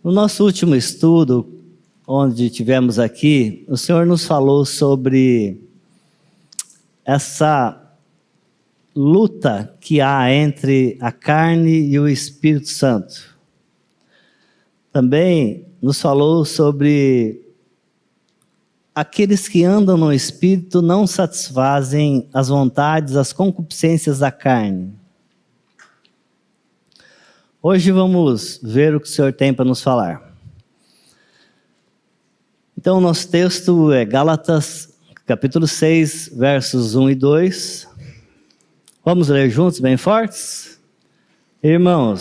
No nosso último estudo, onde tivemos aqui, o Senhor nos falou sobre essa luta que há entre a carne e o Espírito Santo. Também nos falou sobre aqueles que andam no Espírito não satisfazem as vontades, as concupiscências da carne. Hoje vamos ver o que o Senhor tem para nos falar. Então, o nosso texto é Gálatas, capítulo 6, versos 1 e 2. Vamos ler juntos, bem fortes? Irmãos,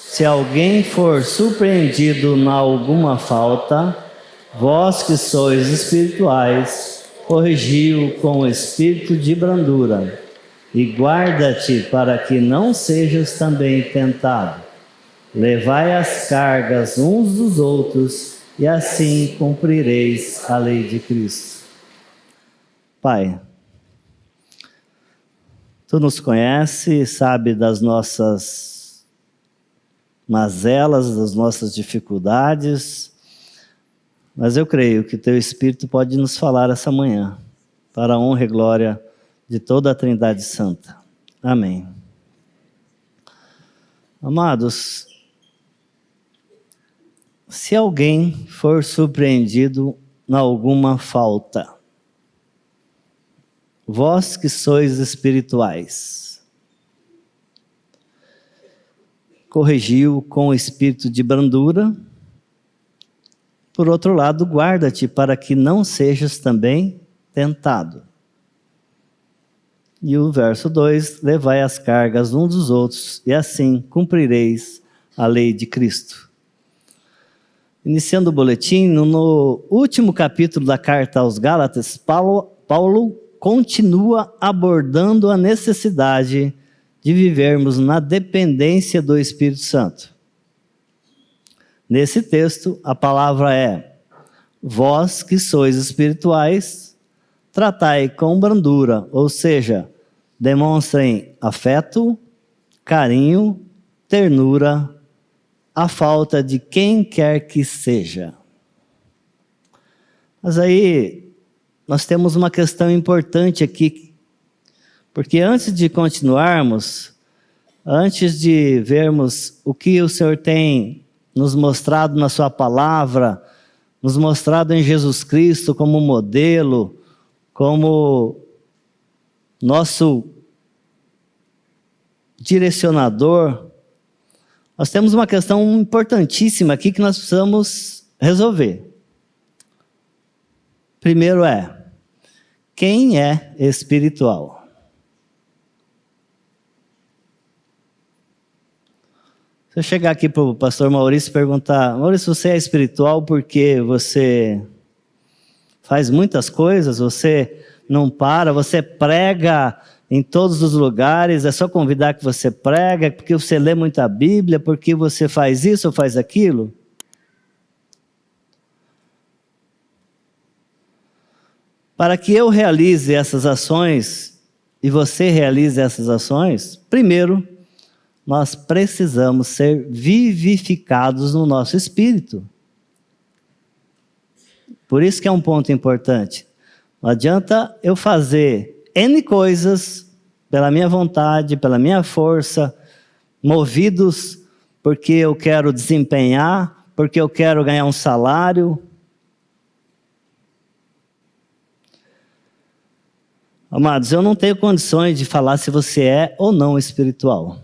se alguém for surpreendido em alguma falta, vós que sois espirituais, corrigi-o com o espírito de brandura, e guarda-te para que não sejas também tentado. Levai as cargas uns dos outros, e assim cumprireis a lei de Cristo. Pai, Tu nos conheces, sabe das nossas mazelas, das nossas dificuldades, mas eu creio que Teu Espírito pode nos falar essa manhã, para a honra e glória de toda a Trindade Santa. Amém. Amados, se alguém for surpreendido em alguma falta, vós que sois espirituais, corrigiu com o espírito de brandura. Por outro lado, guarda-te para que não sejas também tentado. E o verso 2, levai as cargas uns dos outros, e assim cumprireis a lei de Cristo. Iniciando o boletim, no último capítulo da carta aos Gálatas, Paulo continua abordando a necessidade de vivermos na dependência do Espírito Santo. Nesse texto, a palavra é: vós que sois espirituais, tratai com brandura, ou seja, demonstrem afeto, carinho, ternura, a falta de quem quer que seja. Mas aí, nós temos uma questão importante aqui, porque antes de continuarmos, antes de vermos o que o Senhor tem nos mostrado na sua palavra, nos mostrado em Jesus Cristo como modelo, como nosso direcionador, nós temos uma questão importantíssima aqui que nós precisamos resolver. Primeiro é, quem é espiritual? Se eu chegar aqui para o pastor Maurício e perguntar: Maurício, você é espiritual porque você faz muitas coisas, você não para, você prega em todos os lugares, é só convidar que você prega, porque você lê muita Bíblia, porque você faz isso ou faz aquilo? Para que eu realize essas ações e você realize essas ações, primeiro, nós precisamos ser vivificados no nosso espírito. Por isso que é um ponto importante. Não adianta eu fazer N coisas pela minha vontade, pela minha força, movidos porque eu quero desempenhar, porque eu quero ganhar um salário. Amados, eu não tenho condições de falar se você é ou não espiritual.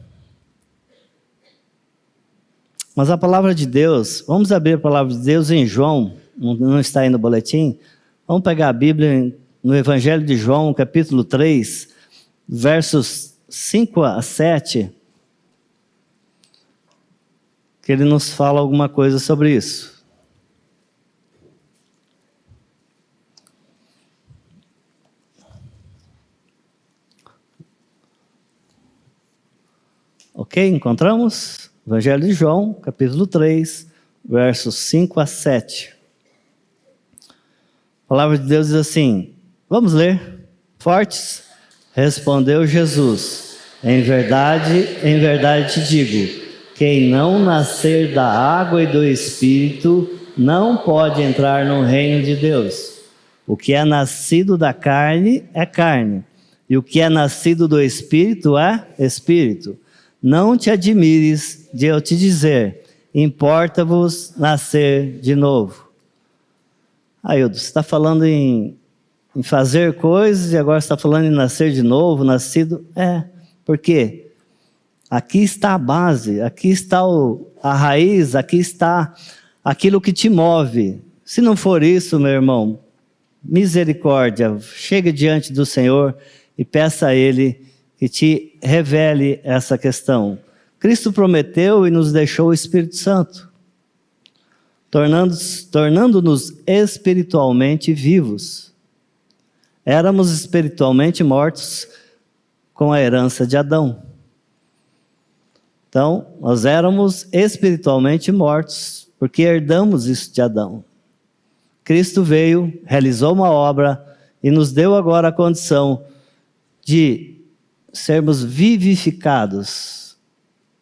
Mas a palavra de Deus, vamos abrir a palavra de Deus em João, não está aí no boletim? Vamos pegar a Bíblia no Evangelho de João, capítulo 3, versos 5 a 7, que ele nos fala alguma coisa sobre isso. Ok? Encontramos? Evangelho de João, capítulo 3, versos 5 a 7. A palavra de Deus diz assim, vamos ler? Fortes? Respondeu Jesus, em verdade te digo, Quem não nascer da água e do Espírito não pode entrar no reino de Deus. O que é nascido da carne é carne, e o que é nascido do Espírito é Espírito. Não te admires de eu te dizer, importa-vos nascer de novo. Aildo, você está falando em fazer coisas e agora está falando em nascer de novo, nascido? Por quê? Aqui está a base, aqui está a raiz, aqui está aquilo que te move. Se não for isso, meu irmão, misericórdia, chega diante do Senhor e peça a Ele que te revele essa questão. Cristo prometeu e nos deixou o Espírito Santo, tornando-nos espiritualmente vivos. Éramos espiritualmente mortos com a herança de Adão. Então, nós éramos espiritualmente mortos, porque herdamos isso de Adão. Cristo veio, realizou uma obra e nos deu agora a condição de sermos vivificados,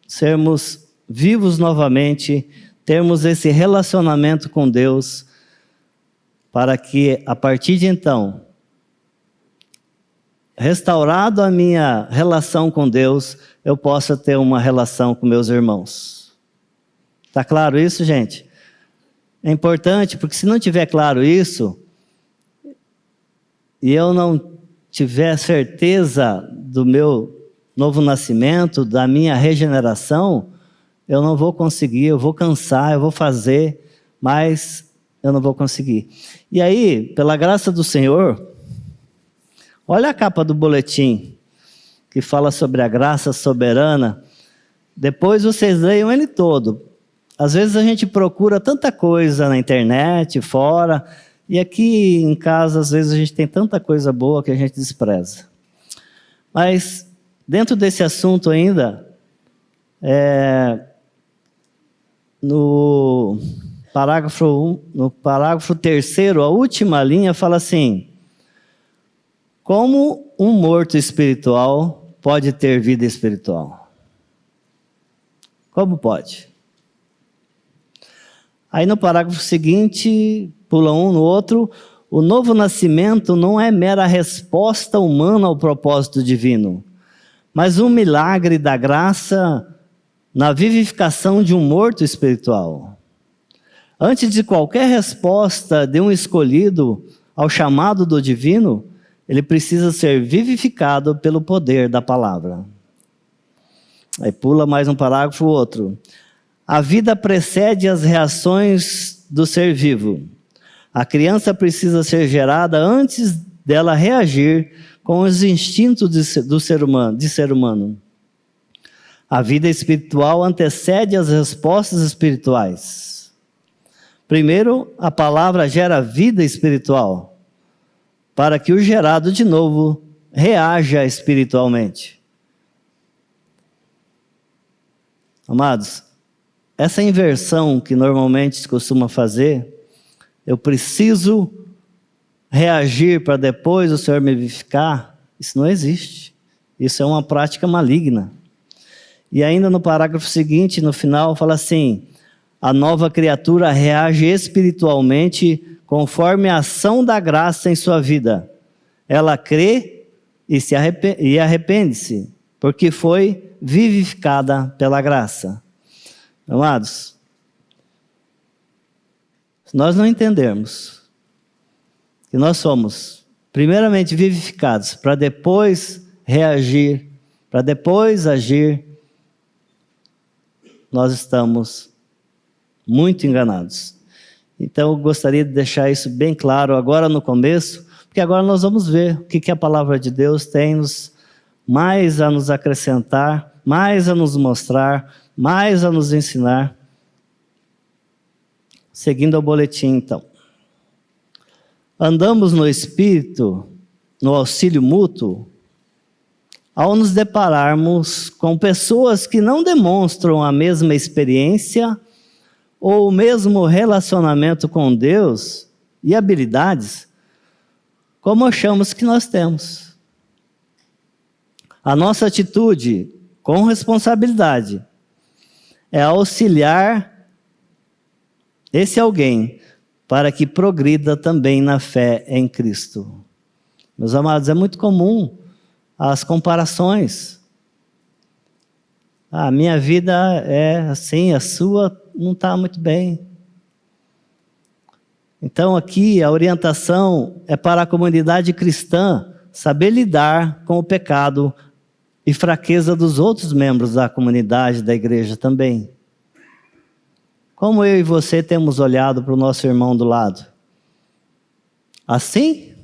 sermos vivos novamente, termos esse relacionamento com Deus, para que a partir de então, restaurado a minha relação com Deus, eu possa ter uma relação com meus irmãos. Está claro isso, gente? É importante, porque se não tiver claro isso, e eu não tiver certeza do meu novo nascimento, da minha regeneração, eu não vou conseguir, eu vou cansar, eu vou fazer, mas eu não vou conseguir. E aí, pela graça do Senhor, olha a capa do boletim, que fala sobre a graça soberana. Depois vocês leiam ele todo. Às vezes a gente procura tanta coisa na internet, fora, e aqui em casa, às vezes a gente tem tanta coisa boa que a gente despreza. Mas, dentro desse assunto ainda, no parágrafo 3º, a última linha fala assim: como um morto espiritual pode ter vida espiritual? Como pode? Aí no parágrafo seguinte, pula um no outro, o novo nascimento não é mera resposta humana ao propósito divino, mas um milagre da graça na vivificação de um morto espiritual. Antes de qualquer resposta de um escolhido ao chamado do divino, ele precisa ser vivificado pelo poder da palavra. Aí pula mais um parágrafo, outro. A vida precede as reações do ser vivo. A criança precisa ser gerada antes dela reagir com os instintos de ser humano. A vida espiritual antecede as respostas espirituais. Primeiro, a palavra gera vida espiritual, para que o gerado de novo reaja espiritualmente. Amados, essa inversão que normalmente se costuma fazer, eu preciso reagir para depois o Senhor me vivificar, isso não existe. Isso é uma prática maligna. E ainda no parágrafo seguinte, no final, fala assim: a nova criatura reage espiritualmente conforme a ação da graça em sua vida. Ela crê e arrepende-se, porque foi vivificada pela graça. Amados, se nós não entendermos que nós somos primeiramente vivificados para depois reagir, para depois agir, nós estamos muito enganados. Então eu gostaria de deixar isso bem claro agora no começo, porque agora nós vamos ver o que a palavra de Deus tem mais a nos acrescentar, mais a nos mostrar, mais a nos ensinar. Seguindo o boletim, então. Andamos no Espírito, no auxílio mútuo, ao nos depararmos com pessoas que não demonstram a mesma experiência ou o mesmo relacionamento com Deus e habilidades como achamos que nós temos. A nossa atitude com responsabilidade é auxiliar esse alguém para que progrida também na fé em Cristo. Meus amados, é muito comum as comparações. A minha vida é assim, a sua não está muito bem. Então aqui a orientação é para a comunidade cristã saber lidar com o pecado e fraqueza dos outros membros da comunidade, da igreja também. Como eu e você temos olhado para o nosso irmão do lado? Assim?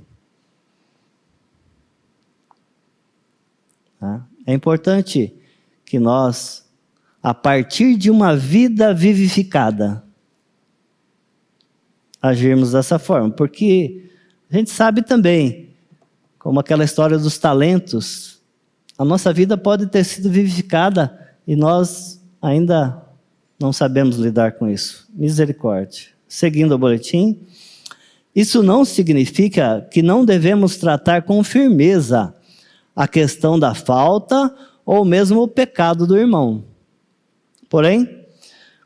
É importante que nós, a partir de uma vida vivificada, agirmos dessa forma. Porque a gente sabe também, como aquela história dos talentos, a nossa vida pode ter sido vivificada e nós ainda não sabemos lidar com isso. Misericórdia. Seguindo o boletim, isso não significa que não devemos tratar com firmeza a questão da falta ou mesmo o pecado do irmão. Porém,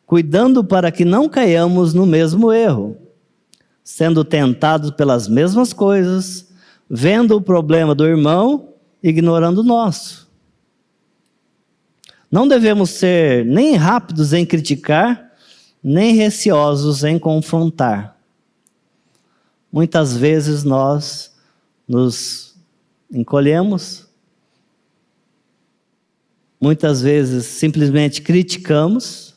cuidando para que não caiamos no mesmo erro, sendo tentados pelas mesmas coisas, vendo o problema do irmão, ignorando o nosso. Não devemos ser nem rápidos em criticar, nem receosos em confrontar. Muitas vezes nós nos encolhemos, muitas vezes simplesmente criticamos,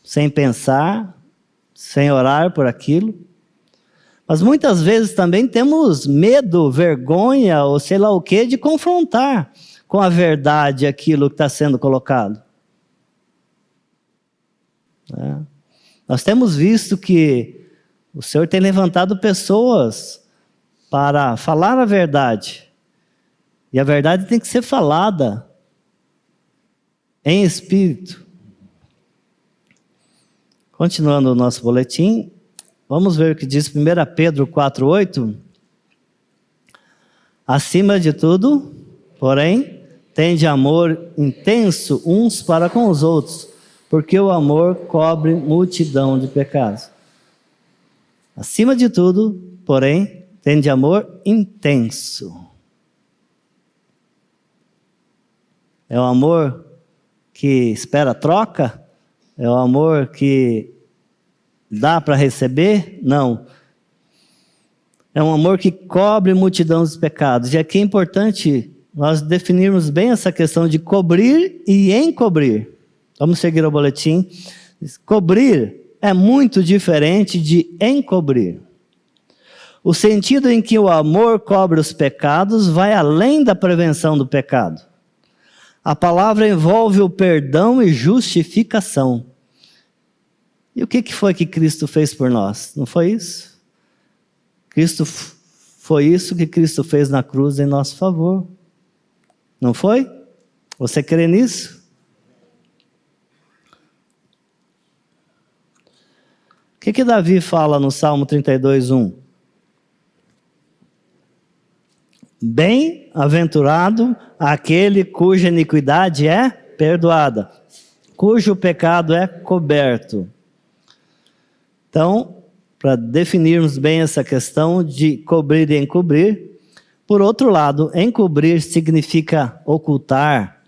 sem pensar, sem orar por aquilo. Mas muitas vezes também temos medo, vergonha ou sei lá o quê de confrontar com a verdade aquilo que está sendo colocado. Nós temos visto que o Senhor tem levantado pessoas para falar a verdade. E a verdade tem que ser falada em espírito. Continuando o nosso boletim, vamos ver o que diz 1 Pedro 4,8. Acima de tudo, porém, tende amor intenso uns para com os outros, porque o amor cobre multidão de pecados. Acima de tudo, porém, tende amor intenso. É o amor que espera troca? É o amor que dá para receber? Não. É um amor que cobre multidão dos pecados. E aqui é importante nós definirmos bem essa questão de cobrir e encobrir. Vamos seguir o boletim. Cobrir é muito diferente de encobrir. O sentido em que o amor cobre os pecados vai além da prevenção do pecado. A palavra envolve o perdão e justificação. E o que foi que Cristo fez por nós? Não foi isso? Foi isso que Cristo fez na cruz em nosso favor. Não foi? Você crê nisso? O que Davi fala no Salmo 32:1? Bem-aventurado aquele cuja iniquidade é perdoada, cujo pecado é coberto. Então, para definirmos bem essa questão de cobrir e encobrir, por outro lado, encobrir significa ocultar,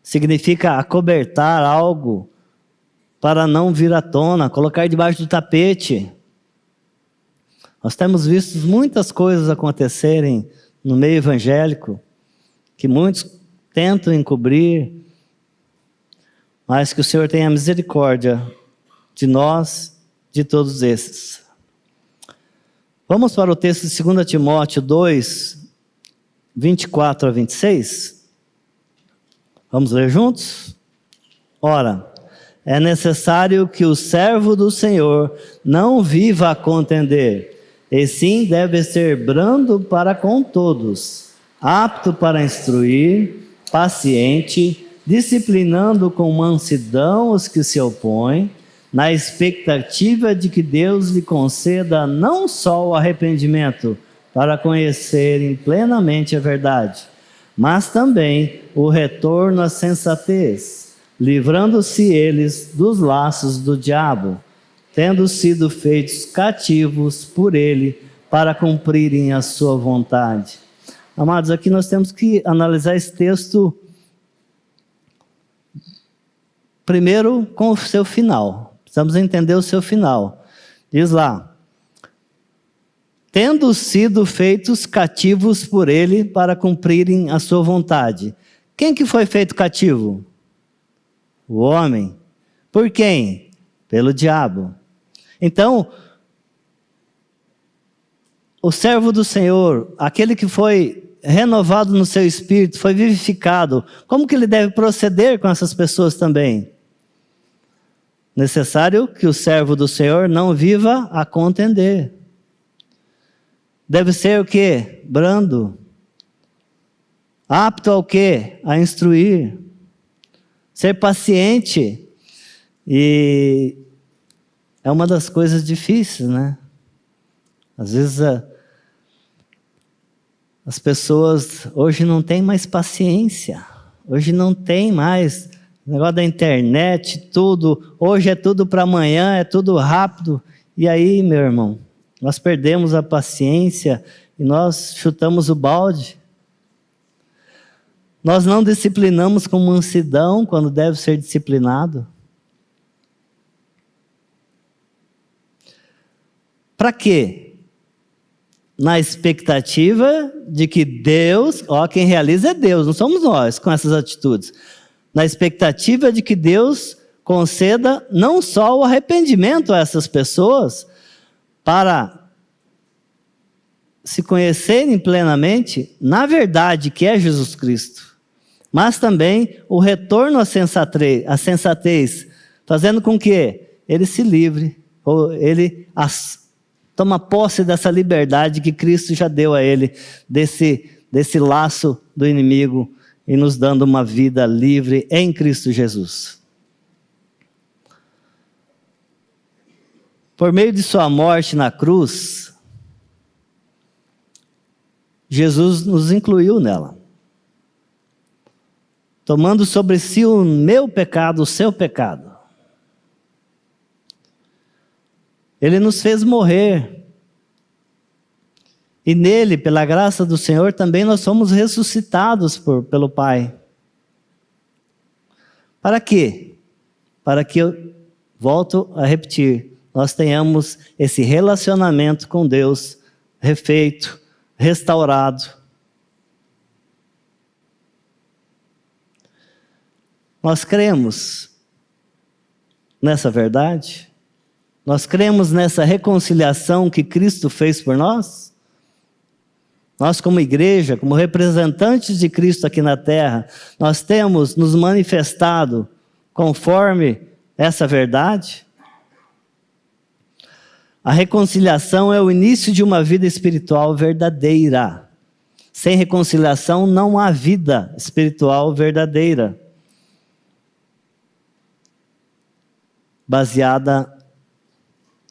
significa acobertar algo para não vir à tona, colocar debaixo do tapete. Nós temos visto muitas coisas acontecerem no meio evangélico, que muitos tentam encobrir, mas que o Senhor tenha misericórdia de nós, de todos esses. Vamos para o texto de 2 Timóteo 2, 24 a 26. Vamos ler juntos? Ora, é necessário que o servo do Senhor não viva a contender, e sim deve ser brando para com todos, apto para instruir, paciente, disciplinando com mansidão os que se opõem, na expectativa de que Deus lhe conceda não só o arrependimento para conhecerem plenamente a verdade, mas também o retorno à sensatez, livrando-se eles dos laços do diabo, tendo sido feitos cativos por ele para cumprirem a sua vontade. Amados, aqui nós temos que analisar esse texto primeiro com o seu final. Precisamos entender o seu final. Diz lá: tendo sido feitos cativos por ele para cumprirem a sua vontade. Quem que foi feito cativo? O homem. Por quem? Pelo diabo. Então, o servo do Senhor, aquele que foi renovado no seu espírito, foi vivificado, como que ele deve proceder com essas pessoas também? Necessário que o servo do Senhor não viva a contender. Deve ser o quê? Brando. Apto ao quê? A instruir. Ser paciente. E é uma das coisas difíceis, né? Às vezes as pessoas hoje não têm mais paciência. Hoje não tem mais negócio da internet, tudo. Hoje é tudo para amanhã, é tudo rápido. E aí, meu irmão, nós perdemos a paciência e nós chutamos o balde. Nós não disciplinamos com mansidão quando deve ser disciplinado. Para quê? Na expectativa de que Deus, quem realiza é Deus, não somos nós com essas atitudes. Na expectativa de que Deus conceda não só o arrependimento a essas pessoas, para se conhecerem plenamente na verdade que é Jesus Cristo, mas também o retorno à sensatez, fazendo com que ele se livre, ou ele toma posse dessa liberdade que Cristo já deu a ele, desse laço do inimigo, e nos dando uma vida livre em Cristo Jesus. Por meio de sua morte na cruz, Jesus nos incluiu nela, tomando sobre si o meu pecado, o seu pecado. Ele nos fez morrer. E nele, pela graça do Senhor, também nós somos ressuscitados pelo Pai. Para quê? Para que, eu volto a repetir, nós tenhamos esse relacionamento com Deus refeito, restaurado. Nós cremos nessa verdade? Nós cremos nessa reconciliação que Cristo fez por nós? Nós, como igreja, como representantes de Cristo aqui na terra, nós temos nos manifestado conforme essa verdade? A reconciliação é o início de uma vida espiritual verdadeira. Sem reconciliação não há vida espiritual verdadeira, baseada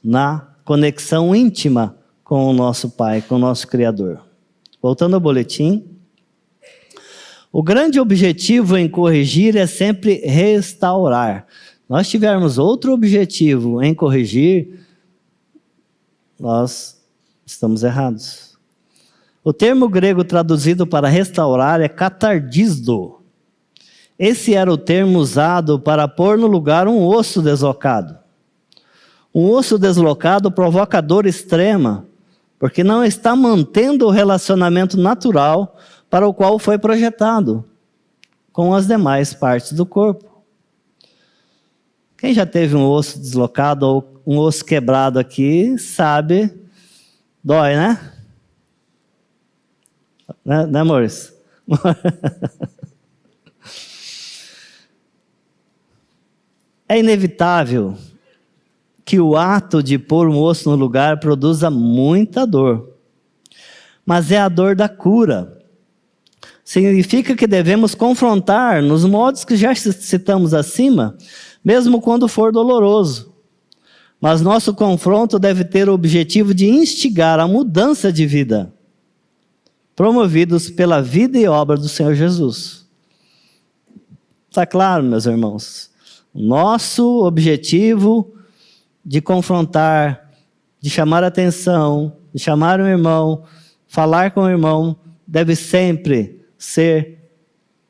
na conexão íntima com o nosso Pai, com o nosso Criador. Voltando ao boletim, o grande objetivo em corrigir é sempre restaurar. Nós tivermos outro objetivo em corrigir, nós estamos errados. O termo grego traduzido para restaurar é katardizo. Esse era o termo usado para pôr no lugar um osso deslocado. Um osso deslocado provoca dor extrema, porque não está mantendo o relacionamento natural para o qual foi projetado com as demais partes do corpo. Quem já teve um osso deslocado ou um osso quebrado aqui, sabe, dói, né? Né, amores? É inevitável que o ato de pôr um osso no lugar produza muita dor. Mas é a dor da cura. Significa que devemos confrontar nos modos que já citamos acima, mesmo quando for doloroso. Mas nosso confronto deve ter o objetivo de instigar a mudança de vida, promovidos pela vida e obra do Senhor Jesus. Está claro, meus irmãos? Nosso objetivo de confrontar, de chamar a atenção, de chamar um irmão, falar com o irmão, deve sempre ser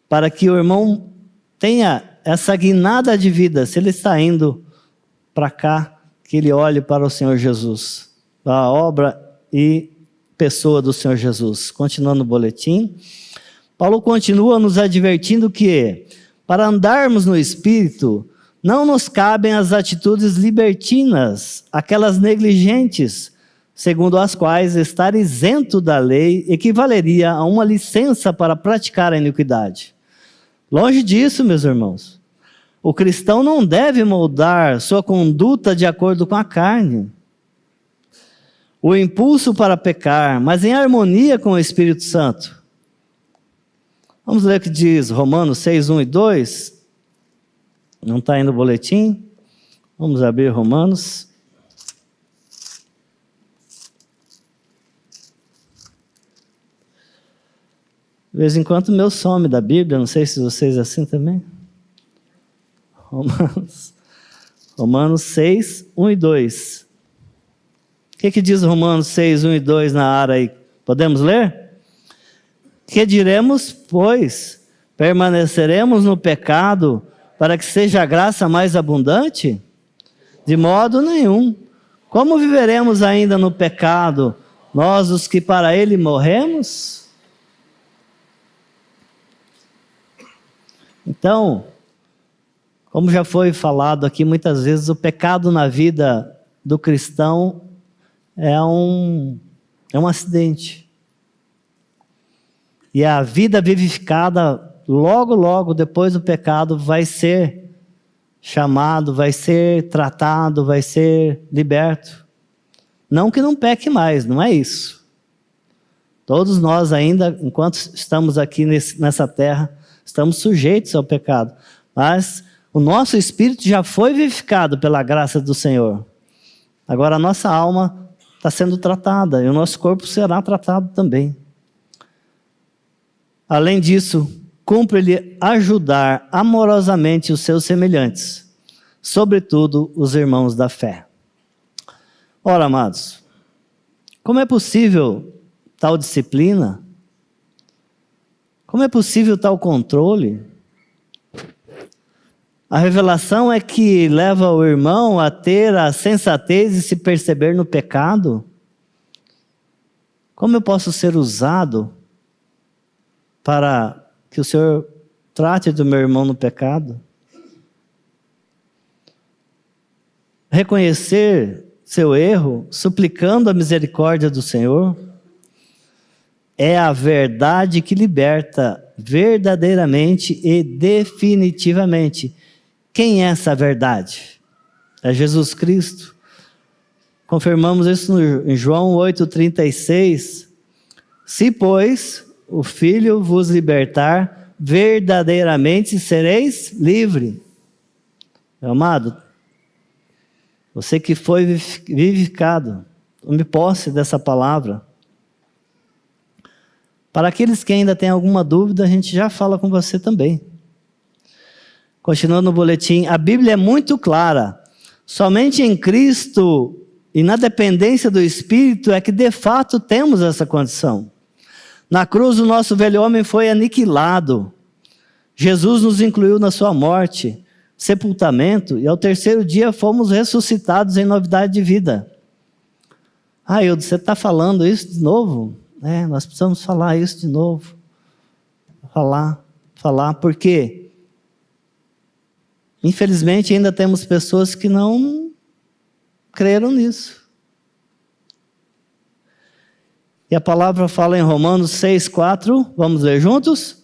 para que o irmão tenha essa guinada de vida. Se ele está indo para cá, que ele olhe para o Senhor Jesus, para a obra e pessoa do Senhor Jesus. Continuando o boletim, Paulo continua nos advertindo que, para andarmos no Espírito, não nos cabem as atitudes libertinas, aquelas negligentes, segundo as quais estar isento da lei equivaleria a uma licença para praticar a iniquidade. Longe disso, meus irmãos. O cristão não deve moldar sua conduta de acordo com a carne, o impulso para pecar, mas em harmonia com o Espírito Santo. Vamos ler o que diz Romanos 6, 1 e 2. Não está aí no boletim? Vamos abrir Romanos. De vez em quando o meu some da Bíblia, não sei se vocês assim também. Romanos 6, 1 e 2. O que diz Romanos 6, 1 e 2 na área aí? Podemos ler? Que diremos, pois? Permaneceremos no pecado para que seja a graça mais abundante? De modo nenhum. Como viveremos ainda no pecado, nós os que para ele morremos? Então, como já foi falado aqui muitas vezes, o pecado na vida do cristão é um acidente. E a vida vivificada, logo depois do pecado, vai ser chamado, vai ser tratado, vai ser liberto. Não que não peque mais, não é isso. Todos nós ainda, enquanto estamos aqui nessa terra, estamos sujeitos ao pecado. Mas o nosso espírito já foi vivificado pela graça do Senhor. Agora a nossa alma está sendo tratada e o nosso corpo será tratado também. Além disso, cumpre-lhe ajudar amorosamente os seus semelhantes, sobretudo os irmãos da fé. Ora, amados, como é possível tal disciplina? Como é possível tal controle? A revelação é que leva o irmão a ter a sensatez de se perceber no pecado. Como eu posso ser usado para que o Senhor trate do meu irmão no pecado? Reconhecer seu erro, suplicando a misericórdia do Senhor, é a verdade que liberta verdadeiramente e definitivamente. Quem é essa verdade? É Jesus Cristo. Confirmamos isso em João 8,36. Se, pois, o Filho vos libertar, verdadeiramente sereis livre. Meu amado, você que foi vivificado, tome posse dessa palavra. Para aqueles que ainda têm alguma dúvida, a gente já fala com você também. Continuando no boletim, a Bíblia é muito clara. Somente em Cristo e na dependência do Espírito é que de fato temos essa condição. Na cruz o nosso velho homem foi aniquilado. Jesus nos incluiu na sua morte, sepultamento, e ao terceiro dia fomos ressuscitados em novidade de vida. Ildo, você está falando isso de novo? Nós precisamos falar isso de novo. Falar, porque infelizmente ainda temos pessoas que não creram nisso. E a palavra fala em Romanos 6,4, vamos ler juntos?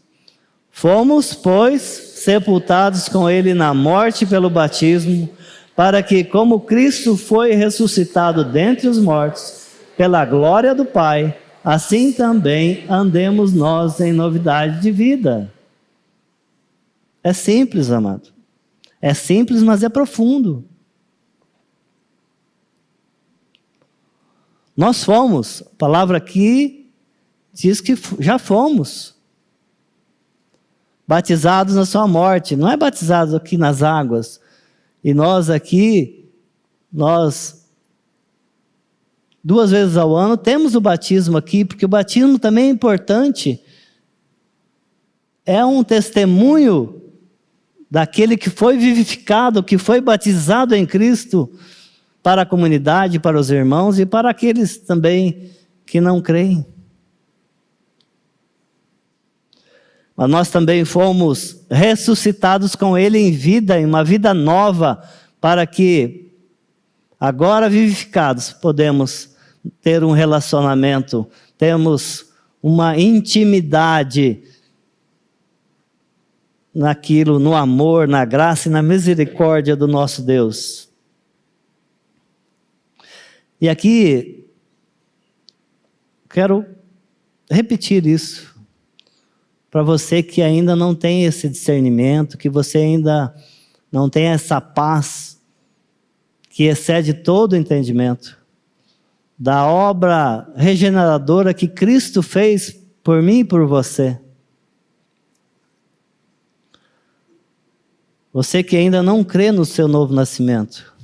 Fomos, pois, sepultados com ele na morte pelo batismo, para que, como Cristo foi ressuscitado dentre os mortos, pela glória do Pai, assim também andemos nós em novidade de vida. É simples, amado. É simples, mas é profundo. Nós fomos, a palavra aqui diz que já fomos batizados na sua morte. Não é batizados aqui nas águas, E nós aqui, 2 vezes ao ano, temos o batismo aqui, porque o batismo também é importante. É um testemunho daquele que foi vivificado, que foi batizado em Cristo, para a comunidade, para os irmãos e para aqueles também que não creem. Mas nós também fomos ressuscitados com Ele em vida, em uma vida nova, para que, agora vivificados, podemos ter um relacionamento, temos uma intimidade naquilo, no amor, na graça e na misericórdia do nosso Deus. E aqui, quero repetir isso, para você que ainda não tem esse discernimento, que você ainda não tem essa paz, que excede todo o entendimento, da obra regeneradora que Cristo fez por mim e por você. Você que ainda não crê no seu novo nascimento,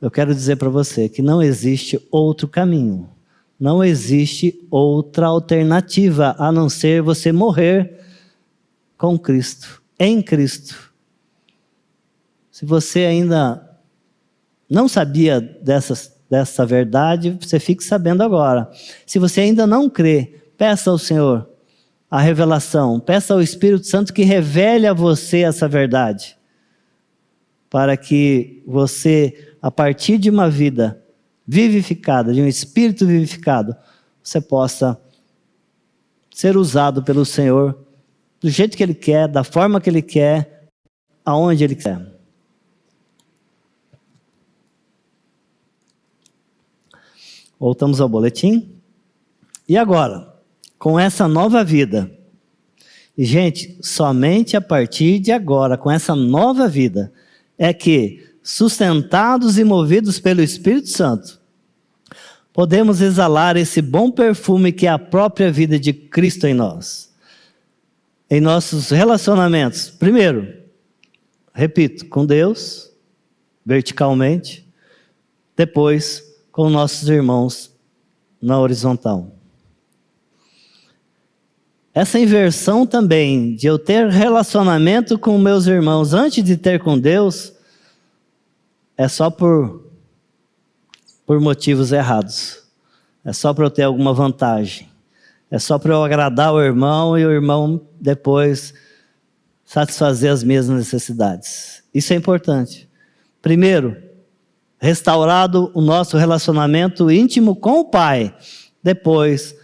eu quero dizer para você que não existe outro caminho, não existe outra alternativa a não ser você morrer com Cristo, em Cristo. Se você ainda não sabia dessa verdade, você fique sabendo agora. Se você ainda não crê, peça ao Senhor a revelação, peça ao Espírito Santo que revele a você essa verdade, para que você, a partir de uma vida vivificada, de um espírito vivificado, você possa ser usado pelo Senhor do jeito que Ele quer, da forma que Ele quer, aonde Ele quer. Voltamos ao boletim. E agora, com essa nova vida, e gente, somente a partir de agora, com essa nova vida, é que, sustentados e movidos pelo Espírito Santo, podemos exalar esse bom perfume que é a própria vida de Cristo em nós. Em nossos relacionamentos, primeiro, repito, com Deus, verticalmente, depois com nossos irmãos na horizontal. Essa inversão também, de eu ter relacionamento com meus irmãos antes de ter com Deus, é só por motivos errados. É só para eu ter alguma vantagem. É só para eu agradar o irmão e o irmão depois satisfazer as minhas necessidades. Isso é importante. Primeiro, restaurado o nosso relacionamento íntimo com o Pai. Depois,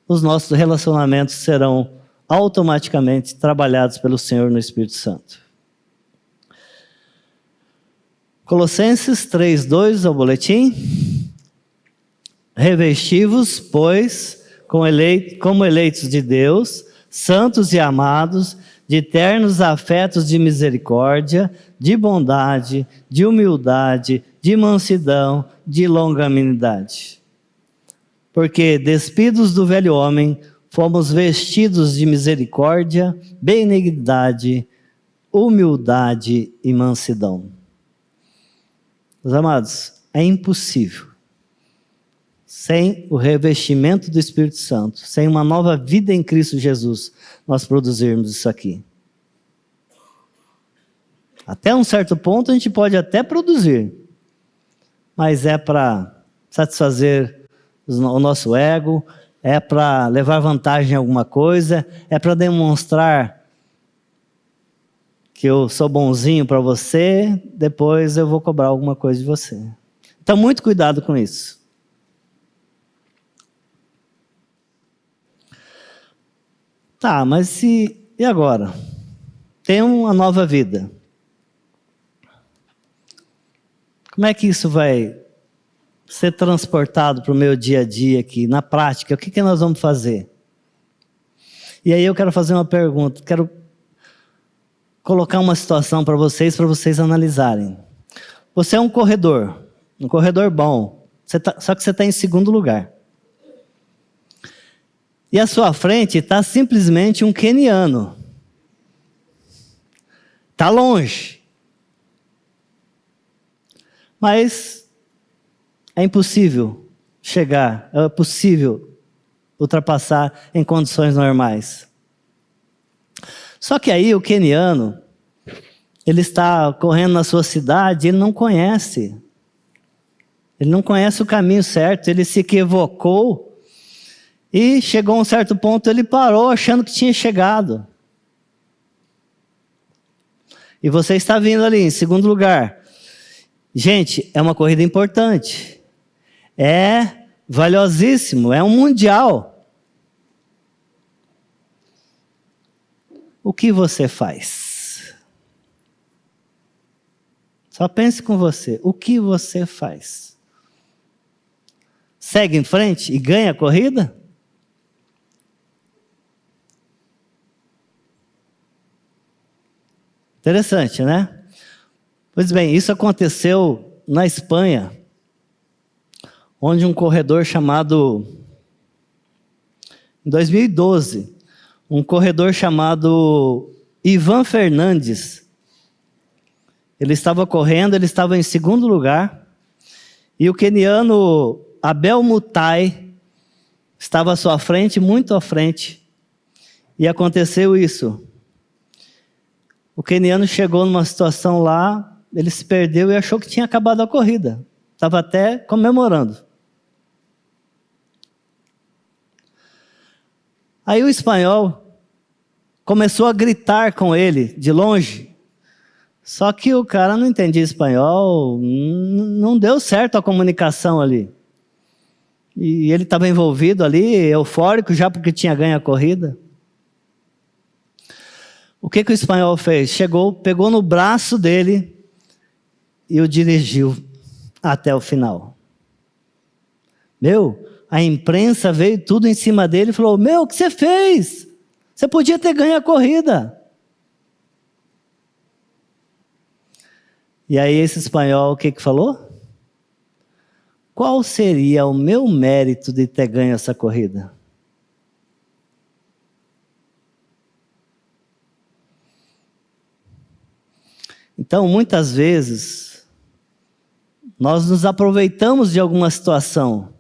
os nossos relacionamentos serão automaticamente trabalhados pelo Senhor no Espírito Santo. Colossenses 3:2, ao boletim. Revesti-vos, pois, como eleitos de Deus, santos e amados, de ternos afetos de misericórdia, de bondade, de humildade, de mansidão, de longanimidade. Porque, despidos do velho homem, fomos vestidos de misericórdia, benignidade, humildade e mansidão. Meus amados, é impossível, sem o revestimento do Espírito Santo, sem uma nova vida em Cristo Jesus, nós produzirmos isso aqui. Até um certo ponto a gente pode até produzir, mas é para satisfazer o nosso ego, é para levar vantagem em alguma coisa, é para demonstrar que eu sou bonzinho para você, depois eu vou cobrar alguma coisa de você. Então, muito cuidado com isso. Tá, mas e agora? Tem uma nova vida. Como é que isso vai ser transportado para o meu dia a dia aqui, na prática? O que nós vamos fazer? E aí eu quero fazer uma pergunta, quero colocar uma situação para vocês analisarem. Você é um corredor bom, só que você está em segundo lugar. E à sua frente está simplesmente um queniano. Está longe. Mas é impossível chegar, é possível ultrapassar em condições normais. Só que aí o queniano, ele está correndo na sua cidade, ele não conhece. Ele não conhece o caminho certo, ele se equivocou e chegou a um certo ponto, ele parou achando que tinha chegado. E você está vindo ali em segundo lugar. Gente, é uma corrida importante. É valiosíssimo, é um mundial. O que você faz? Só pense com você. O que você faz? Segue em frente e ganha a corrida? Interessante, né? Pois bem, isso aconteceu na Espanha, onde um corredor chamado, em 2012, um corredor chamado Ivan Fernandes, ele estava correndo, ele estava em segundo lugar, e o queniano Abel Mutai estava à sua frente, muito à frente, e aconteceu isso. O queniano chegou numa situação lá, ele se perdeu e achou que tinha acabado a corrida. Estava até comemorando. Aí o espanhol começou a gritar com ele de longe. Só que o cara não entendia espanhol, não deu certo a comunicação ali. E ele estava envolvido ali, eufórico já porque tinha ganho a corrida. O que o espanhol fez? Chegou, pegou no braço dele e o dirigiu até o final. A imprensa veio tudo em cima dele e falou, o que você fez? Você podia ter ganho a corrida. E aí esse espanhol, o que falou? Qual seria o meu mérito de ter ganho essa corrida? Então, muitas vezes, nós nos aproveitamos de alguma situação.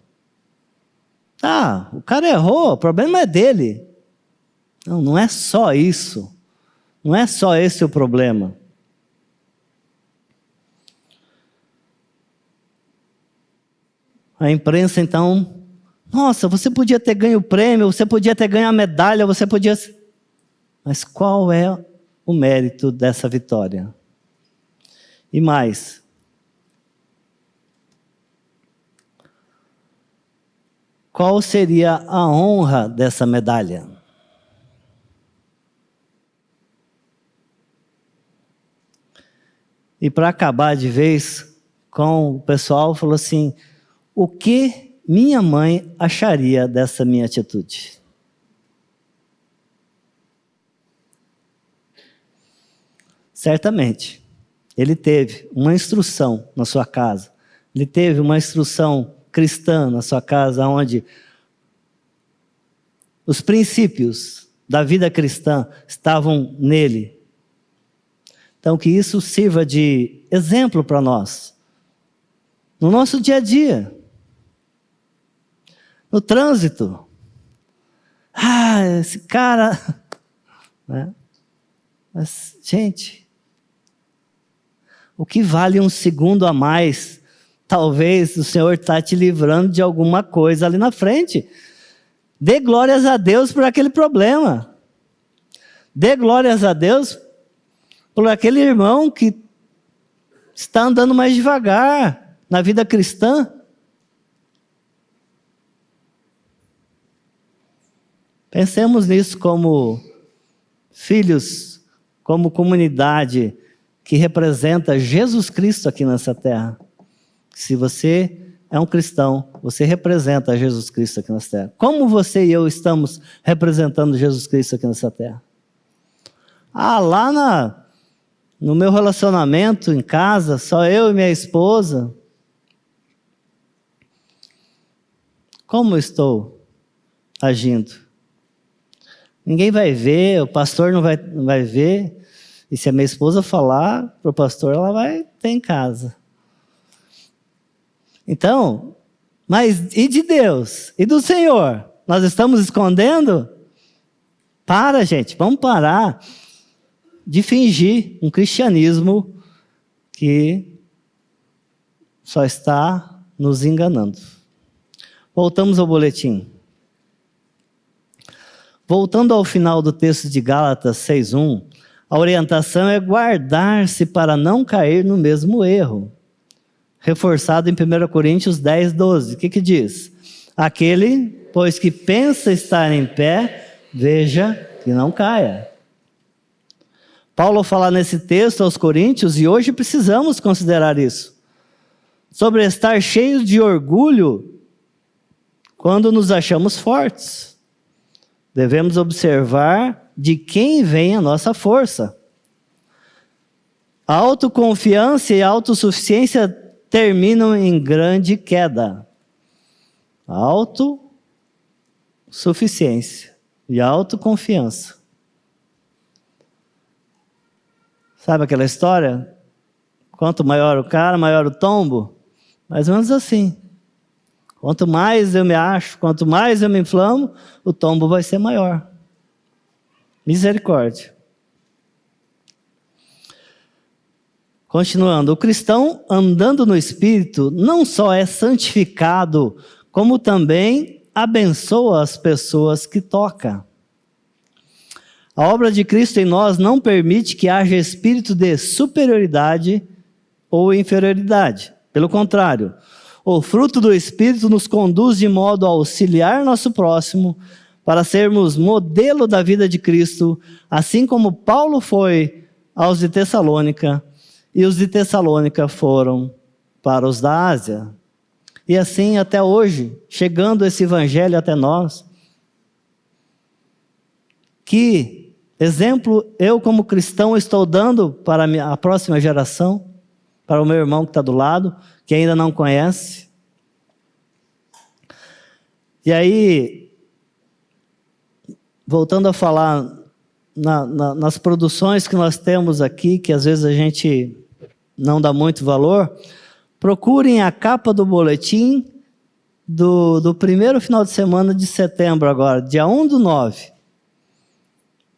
O cara errou, o problema é dele. Não é só isso. Não é só esse o problema. A imprensa, então, nossa, você podia ter ganho o prêmio, você podia ter ganho a medalha, você podia... Mas qual é o mérito dessa vitória? E mais, qual seria a honra dessa medalha? E para acabar de vez com o pessoal, falou assim, o que minha mãe acharia dessa minha atitude? Certamente. Ele teve uma instrução na sua casa. Ele teve uma instrução cristã na sua casa, onde os princípios da vida cristã estavam nele. Então, que isso sirva de exemplo para nós. No nosso dia a dia. No trânsito. Esse cara... Né? Mas, gente... O que vale um segundo a mais? Talvez o Senhor está te livrando de alguma coisa ali na frente. Dê glórias a Deus por aquele problema. Dê glórias a Deus por aquele irmão que está andando mais devagar na vida cristã. Pensemos nisso como filhos, como comunidade que representa Jesus Cristo aqui nessa terra. Se você é um cristão, você representa Jesus Cristo aqui nessa terra. Como você e eu estamos representando Jesus Cristo aqui nessa terra? Lá no meu relacionamento em casa, só eu e minha esposa. Como eu estou agindo? Ninguém vai ver, o pastor não vai ver. E se a minha esposa falar para o pastor, ela vai ter em casa. Então, mas e de Deus? E do Senhor? Nós estamos escondendo? Para, gente, vamos parar de fingir um cristianismo que só está nos enganando. Voltamos ao boletim. Voltando ao final do texto de Gálatas 6:1, a orientação é guardar-se para não cair no mesmo erro. Reforçado em 1 Coríntios 10:12. O que diz? Aquele, pois que pensa estar em pé, veja que não caia. Paulo fala nesse texto aos Coríntios, e hoje precisamos considerar isso, sobre estar cheios de orgulho quando nos achamos fortes. Devemos observar de quem vem a nossa força. A autoconfiança e a autossuficiência terminam em grande queda. A autossuficiência e a autoconfiança. Sabe aquela história? Quanto maior o cara, maior o tombo. Mais ou menos assim. Quanto mais eu me acho, quanto mais eu me inflamo, o tombo vai ser maior. Misericórdia. Continuando, o cristão andando no Espírito não só é santificado, como também abençoa as pessoas que toca. A obra de Cristo em nós não permite que haja espírito de superioridade ou inferioridade. Pelo contrário, o fruto do Espírito nos conduz de modo a auxiliar nosso próximo para sermos modelo da vida de Cristo, assim como Paulo foi aos de Tessalônica e os de Tessalônica foram para os da Ásia. E assim até hoje, chegando esse evangelho até nós. Que exemplo eu como cristão estou dando para a próxima geração, para o meu irmão que está do lado, que ainda não conhece. E aí, voltando a falar nas produções que nós temos aqui, que às vezes a gente não dá muito valor, procurem a capa do boletim do primeiro final de semana de setembro agora, dia 1/9.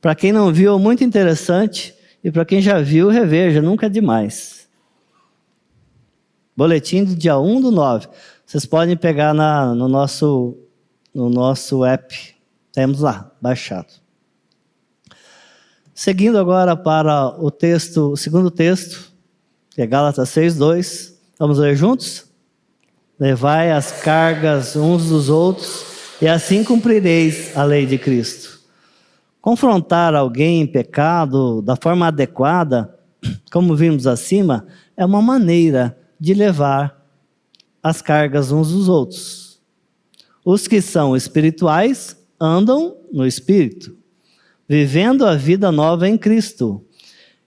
Para quem não viu, é muito interessante, e para quem já viu, reveja, nunca é demais. Boletim do dia 1/9. Vocês podem pegar no nosso app. Temos lá, baixado. Seguindo agora para o segundo texto, que é Gálatas 6:2. Vamos ler juntos? Levai as cargas uns dos outros, e assim cumprireis a lei de Cristo. Confrontar alguém em pecado da forma adequada, como vimos acima, é uma maneira de levar as cargas uns dos outros. Os que são espirituais andam no Espírito, vivendo a vida nova em Cristo.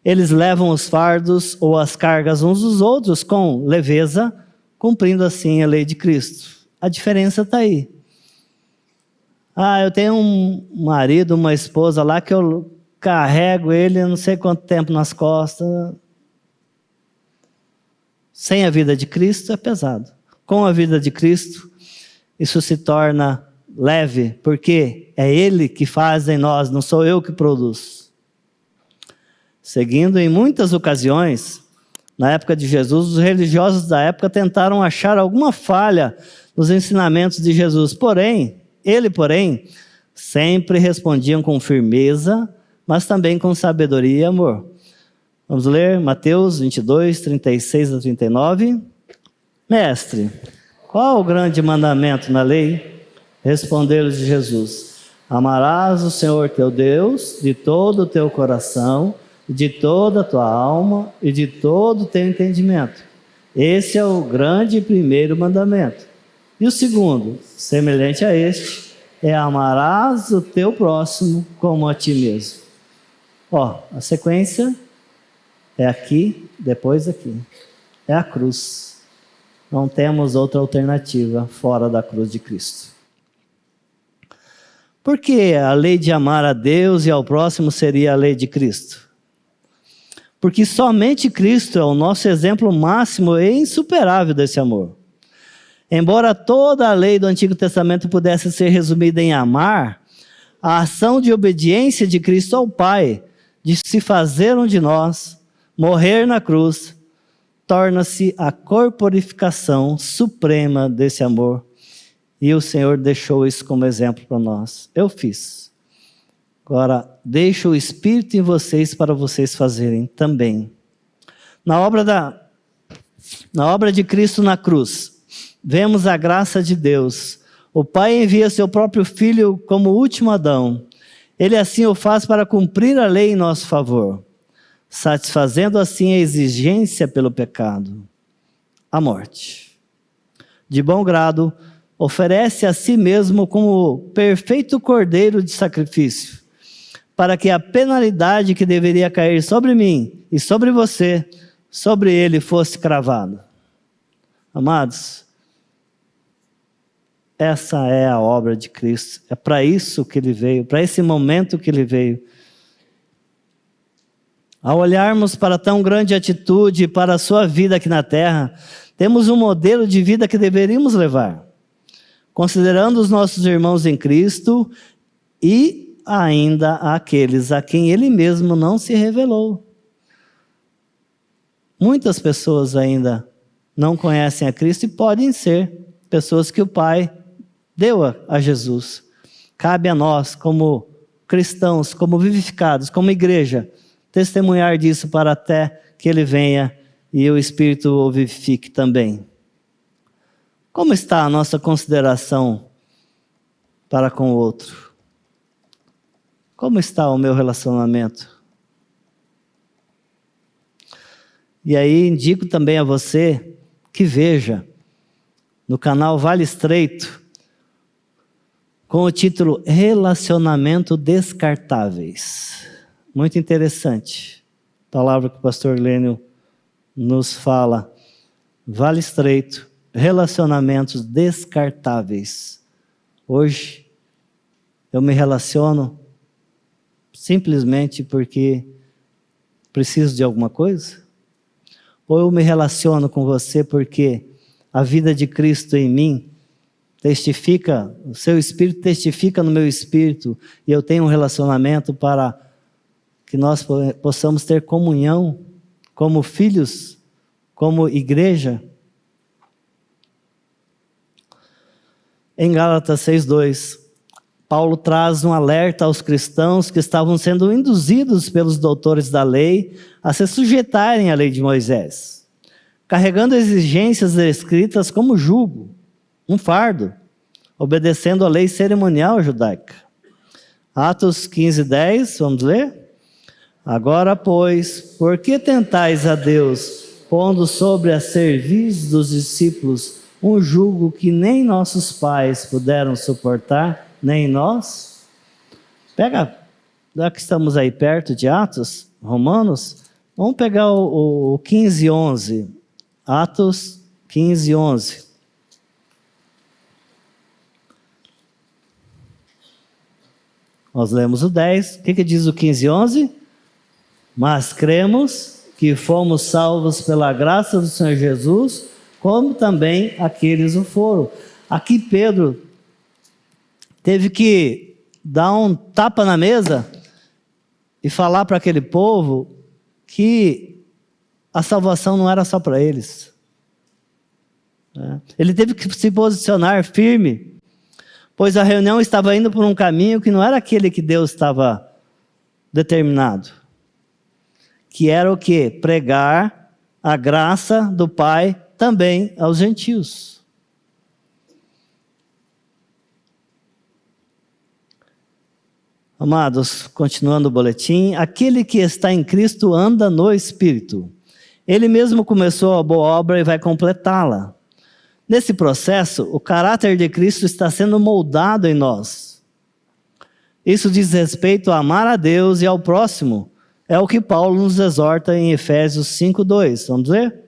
Eles levam os fardos ou as cargas uns dos outros com leveza, cumprindo assim a lei de Cristo. A diferença está aí. Eu tenho um marido, uma esposa lá que eu carrego ele não sei quanto tempo nas costas. Sem a vida de Cristo é pesado. Com a vida de Cristo, isso se torna leve, porque é Ele que faz em nós, não sou eu que produzo. Seguindo, em muitas ocasiões, na época de Jesus, os religiosos da época tentaram achar alguma falha nos ensinamentos de Jesus. Ele, sempre respondiam com firmeza, mas também com sabedoria e amor. Vamos ler Mateus 22, 36-39. Mestre, qual o grande mandamento na lei? Respondeu-lhes Jesus: amarás o Senhor teu Deus de todo o teu coração, de toda a tua alma e de todo o teu entendimento. Esse é o grande e primeiro mandamento. E o segundo, semelhante a este, é amarás o teu próximo como a ti mesmo. A sequência é aqui, depois aqui. É a cruz. Não temos outra alternativa fora da cruz de Cristo. Por que a lei de amar a Deus e ao próximo seria a lei de Cristo? porque somente Cristo é o nosso exemplo máximo e insuperável desse amor. Embora toda a lei do Antigo Testamento pudesse ser resumida em amar, a ação de obediência de Cristo ao Pai, de se fazer um de nós, morrer na cruz, torna-se a corporificação suprema desse amor. E o Senhor deixou isso como exemplo para nós. Eu fiz. Agora, deixo o Espírito em vocês para vocês fazerem também. Na obra de Cristo na cruz, vemos a graça de Deus. O Pai envia seu próprio Filho como último Adão. Ele assim o faz para cumprir a lei em nosso favor, satisfazendo assim a exigência pelo pecado, a morte. De bom grado, oferece a si mesmo como perfeito cordeiro de sacrifício, para que a penalidade que deveria cair sobre mim e sobre você, sobre ele fosse cravada. Amados, essa é a obra de Cristo. É para isso que ele veio, para esse momento que ele veio. Ao olharmos para tão grande atitude, para a sua vida aqui na terra, temos um modelo de vida que deveríamos levar, considerando os nossos irmãos em Cristo e ainda aqueles a quem ele mesmo não se revelou. Muitas pessoas ainda não conhecem a Cristo e podem ser pessoas que o Pai deu a Jesus. Cabe a nós, como cristãos, como vivificados, como igreja, testemunhar disso para até que ele venha e o Espírito o vivifique também. Como está a nossa consideração para com o outro? Como está o meu relacionamento? E aí indico também a você que veja no canal Vale Estreito, com o título Relacionamento Descartáveis. Muito interessante. Palavra que o pastor Lênio nos fala. Vale Estreito, relacionamentos descartáveis. Hoje, eu me relaciono simplesmente porque preciso de alguma coisa? Ou eu me relaciono com você porque a vida de Cristo em mim testifica, o seu Espírito testifica no meu espírito, e eu tenho um relacionamento para que nós possamos ter comunhão como filhos, como igreja? Em Gálatas 6:2, Paulo traz um alerta aos cristãos que estavam sendo induzidos pelos doutores da lei a se sujeitarem à lei de Moisés, carregando exigências escritas como jugo, um fardo, obedecendo à lei cerimonial judaica. Atos 15:10, vamos ler? Agora, pois, por que tentais a Deus, pondo sobre a cerviz dos discípulos um jugo que nem nossos pais puderam suportar, nem nós? Pega, já que estamos aí perto de Atos, Romanos, vamos pegar o 15:11. Atos 15:11. Nós lemos o 10. O que diz o 15:11? Mas cremos que fomos salvos pela graça do Senhor Jesus, como também aqueles o foram. Aqui Pedro teve que dar um tapa na mesa e falar para aquele povo que a salvação não era só para eles. Ele teve que se posicionar firme, pois a reunião estava indo por um caminho que não era aquele que Deus estava determinado. Que era o quê? Pregar a graça do Pai também aos gentios. Amados, continuando o boletim, aquele que está em Cristo anda no Espírito. Ele mesmo começou a boa obra e vai completá-la. Nesse processo, o caráter de Cristo está sendo moldado em nós. Isso diz respeito a amar a Deus e ao próximo. É o que Paulo nos exorta em Efésios 5:2. Vamos ler?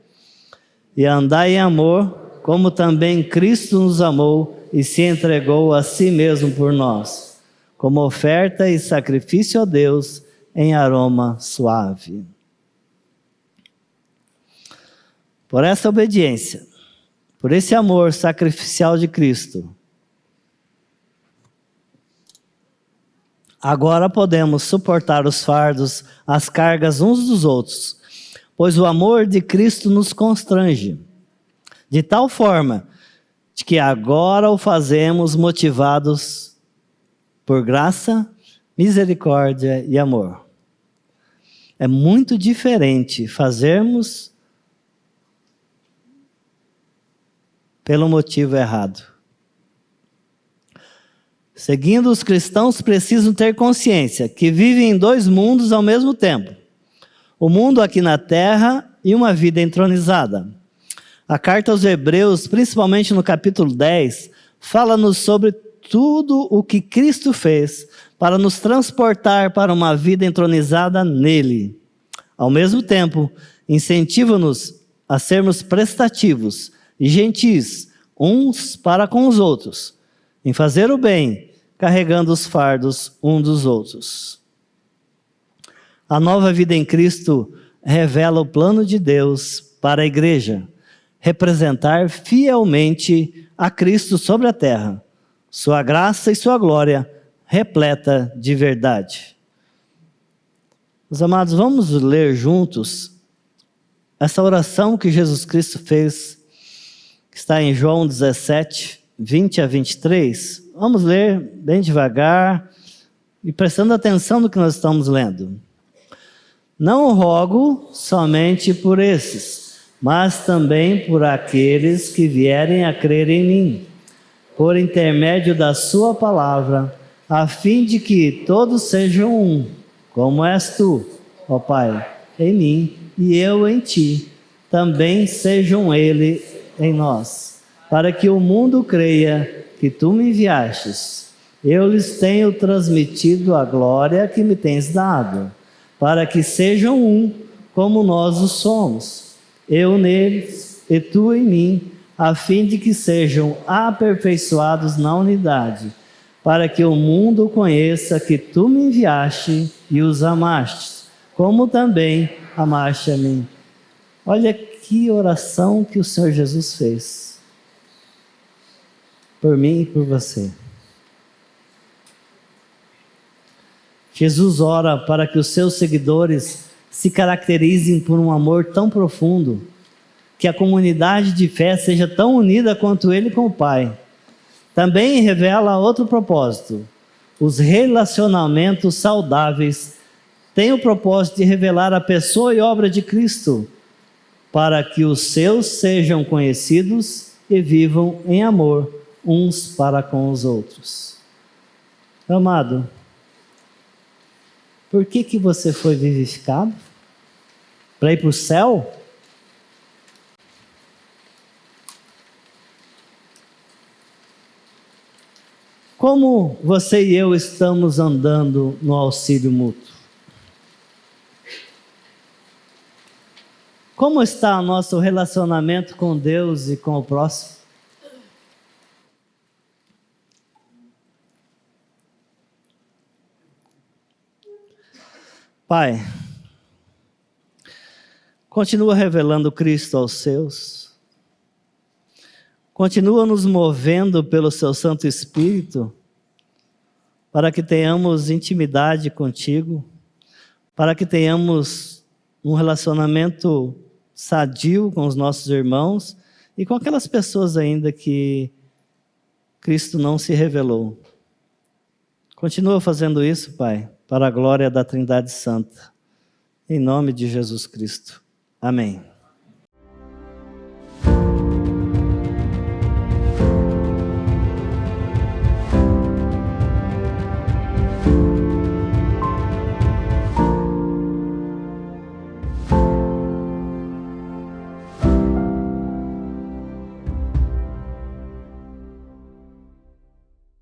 E andai em amor, como também Cristo nos amou e se entregou a si mesmo por nós, como oferta e sacrifício a Deus em aroma suave. Por essa obediência, por esse amor sacrificial de Cristo, agora podemos suportar os fardos, as cargas uns dos outros, pois o amor de Cristo nos constrange, de tal forma de que agora o fazemos motivados por graça, misericórdia e amor. É muito diferente fazermos pelo motivo errado. Seguindo, os cristãos precisam ter consciência que vivem em dois mundos ao mesmo tempo. O mundo aqui na terra e uma vida entronizada. A carta aos Hebreus, principalmente no capítulo 10, fala-nos sobre tudo o que Cristo fez para nos transportar para uma vida entronizada nele. Ao mesmo tempo, incentiva-nos a sermos prestativos e gentis uns para com os outros, em fazer o bem, carregando os fardos uns dos outros. A nova vida em Cristo revela o plano de Deus para a igreja, representar fielmente a Cristo sobre a terra, sua graça e sua glória repleta de verdade. Meus amados, vamos ler juntos essa oração que Jesus Cristo fez, que está em João 17, 20 a 23. Vamos ler bem devagar e prestando atenção no que nós estamos lendo. Não rogo somente por esses, mas também por aqueles que vierem a crer em mim, por intermédio da sua palavra, a fim de que todos sejam um, como és tu, ó Pai, em mim e eu em ti, também sejam ele em nós, para que o mundo creia que tu me enviastes. Eu lhes tenho transmitido a glória que me tens dado, para que sejam um, como nós o somos, eu neles e tu em mim, a fim de que sejam aperfeiçoados na unidade, para que o mundo conheça que tu me enviaste e os amaste, como também amaste a mim. Olha que oração que o Senhor Jesus fez, por mim e por você. Jesus ora para que os seus seguidores se caracterizem por um amor tão profundo, que a comunidade de fé seja tão unida quanto ele com o Pai. Também revela outro propósito. Os relacionamentos saudáveis têm o propósito de revelar a pessoa e obra de Cristo, para que os seus sejam conhecidos e vivam em amor uns para com os outros. Amado, por que você foi vivificado? Para ir para o céu? Como você e eu estamos andando no auxílio mútuo? Como está o nosso relacionamento com Deus e com o próximo? Pai, continua revelando Cristo aos seus. Continua nos movendo pelo seu Santo Espírito, para que tenhamos intimidade contigo, para que tenhamos um relacionamento sadio com os nossos irmãos e com aquelas pessoas ainda que Cristo não se revelou. Continua fazendo isso, Pai, para a glória da Trindade Santa. Em nome de Jesus Cristo. Amém.